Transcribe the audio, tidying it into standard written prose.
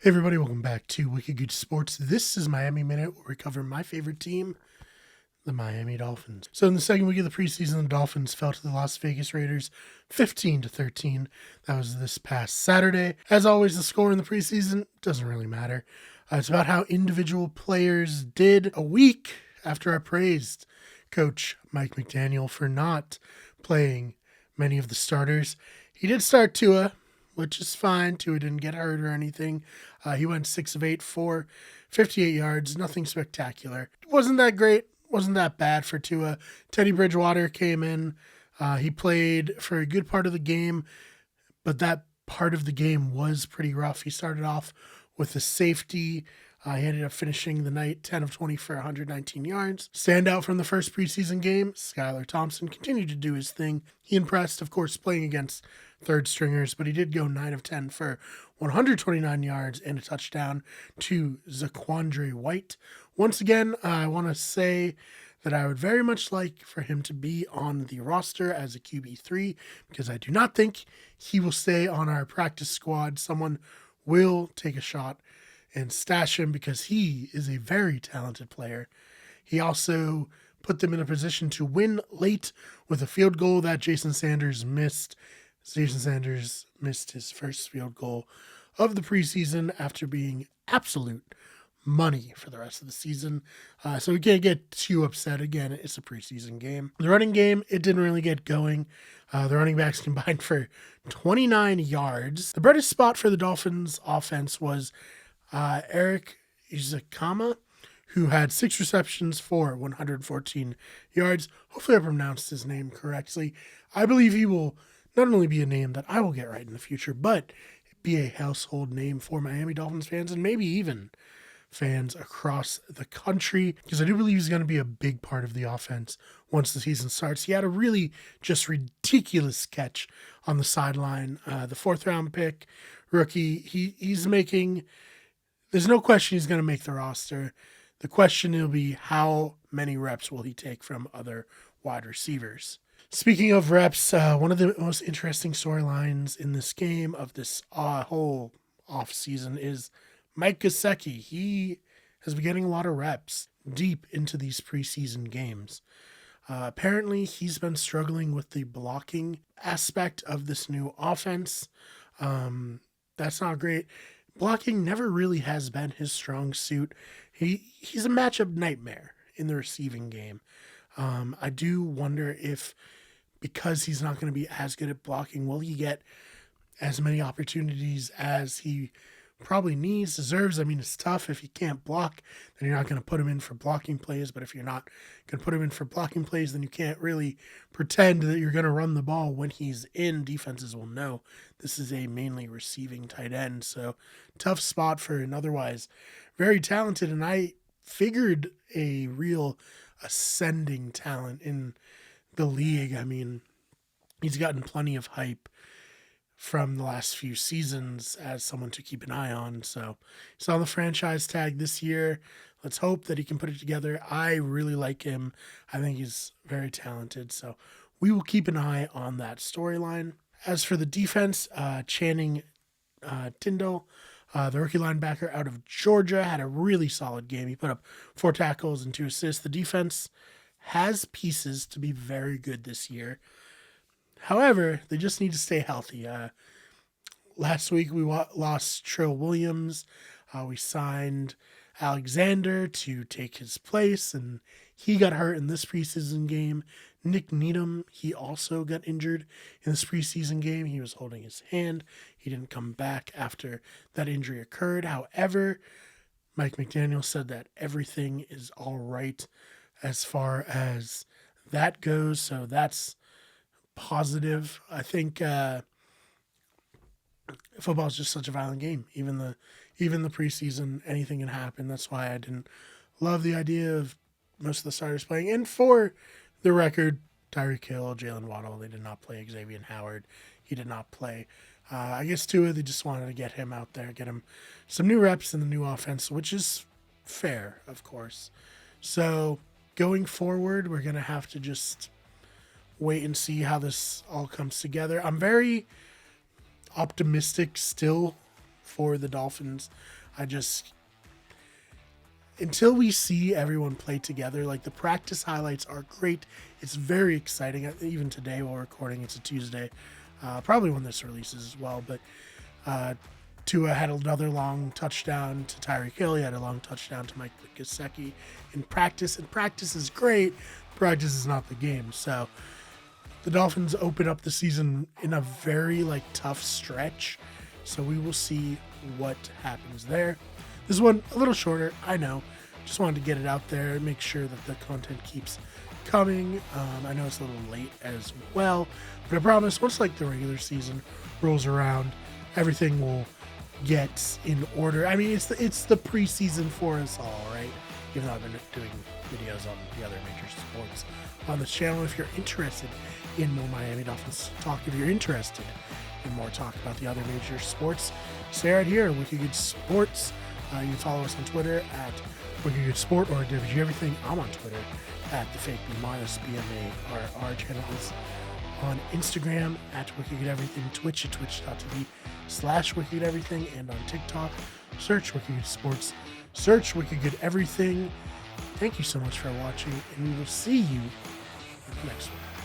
Hey everybody, welcome back to Wicked Good Sports. This is Miami Minute, where we cover my favorite team, the Miami Dolphins. So in the second week of the preseason, the Dolphins fell to the Las Vegas Raiders 15-13. That was this past Saturday. As always, the score in the preseason doesn't really matter. It's about how individual players did. A week after I praised Coach Mike McDaniel for not playing many of the starters, he did start Tua, which is fine. Tua didn't get hurt or anything. He went 6 of 8 for 58 yards. Nothing spectacular. Wasn't that great. Wasn't that bad for Tua. Teddy Bridgewater came in. He played for a good part of the game, but that part of the game was pretty rough. He started off with a safety. He ended up finishing the night 10 of 20 for 119 yards. Standout from the first preseason game, Skylar Thompson continued to do his thing. He impressed, of course, playing against third stringers, but he did go 9 of 10 for 129 yards and a touchdown to Zaquandre White. Once again, I want to say that I would very much like for him to be on the roster as a QB3, because I do not think he will stay on our practice squad. Someone will take a shot and stash him because he is a very talented player. He also put them in a position to win late with a field goal that Jason Sanders missed. Jason Sanders missed his first field goal of the preseason after being absolute money for the rest of the season. So we can't get too upset. Again, it's a preseason game. The running game, it didn't really get going. The running backs combined for 29 yards. The brightest spot for the Dolphins offense was Eric Izakama, who had 6 receptions for 114 yards. Hopefully I pronounced his name correctly. I believe he will not only be a name that I will get right in the future, but be a household name for Miami Dolphins fans and maybe even fans across the country, because I do believe he's going to be a big part of the offense once the season starts. He had a really just ridiculous catch on the sideline. The 4th round pick, rookie, he's making... There's no question he's going to make the roster. The question will be how many reps will he take from other wide receivers. Speaking of reps, one of the most interesting storylines in this game of this whole offseason is Mike Gesicki. He has been getting a lot of reps deep into these preseason games. Apparently, he's been struggling with the blocking aspect of this new offense. That's not great. Blocking never really has been his strong suit. He's a matchup nightmare in the receiving game. I do wonder if, because he's not going to be as good at blocking, will he get as many opportunities as he probably needs, deserves? I mean, it's tough. If you can't block, then you're not going to put him in for blocking plays. But if you're not going to put him in for blocking plays, then you can't really pretend that you're going to run the ball when he's in. Defenses will know this is a mainly receiving tight end. So tough spot for an otherwise very talented, and I figured a real ascending talent in the league. I mean, he's gotten plenty of hype from the last few seasons as someone to keep an eye on. So he's on the franchise tag this year. Let's hope that he can put it together. I really like him. I think he's very talented. So we will keep an eye on that storyline. As for the defense, Channing Tindall, the rookie linebacker out of Georgia, had a really solid game. He put up 4 tackles and 2 assists. The defense has pieces to be very good this year. However, they just need to stay healthy. Last week we lost Trill Williams. We signed Alexander to take his place, and he got hurt in this preseason game. Nick Needham, he also got injured in this preseason game. He was holding his hand. He didn't come back after that injury occurred. However, Mike McDaniel said that everything is all right as far as that goes, so that's positive. I think football is just such a violent game. Even the preseason, anything can happen. That's why I didn't love the idea of most of the starters playing. And for the record, Tyreek Hill, Jalen Waddle, they did not play. Xavier Howard, he did not play. I guess Tua, they just wanted to get him out there, get him some new reps in the new offense, which is fair, of course. So going forward, we're going to have to just wait and see how this all comes together. I'm very optimistic still for the Dolphins. Until we see everyone play together, like the practice highlights are great. It's very exciting. Even today while recording, it's a Tuesday, probably when this releases as well. But Tua had another long touchdown to Tyreek Hill. He had a long touchdown to Mike Gesicki in practice. And practice is great. Practice is not the game. So the Dolphins open up the season in a very tough stretch. So we will see what happens there. This one a little shorter, I know. Just wanted to get it out there, make sure that the content keeps coming. I know it's a little late as well, but I promise once the regular season rolls around, everything will get in order. I mean, it's the preseason for us all, right? Even though I've been doing videos on the other major sports on this channel. If you're interested in more Miami Dolphins talk, if you're interested in more talk about the other major sports, stay right here, Wicked Good Sports. You can follow us on Twitter at Wicked Good Sport or WG Everything. I'm on Twitter at the fake BMAR. That's BMARR. Our channel is on Instagram at Wicked Good Everything, Twitch at twitch.tv/Wicked Good Everything, and on TikTok, search Wicked Good Sports, search Wicked Good Everything. Thank you so much for watching, and we will see you next week.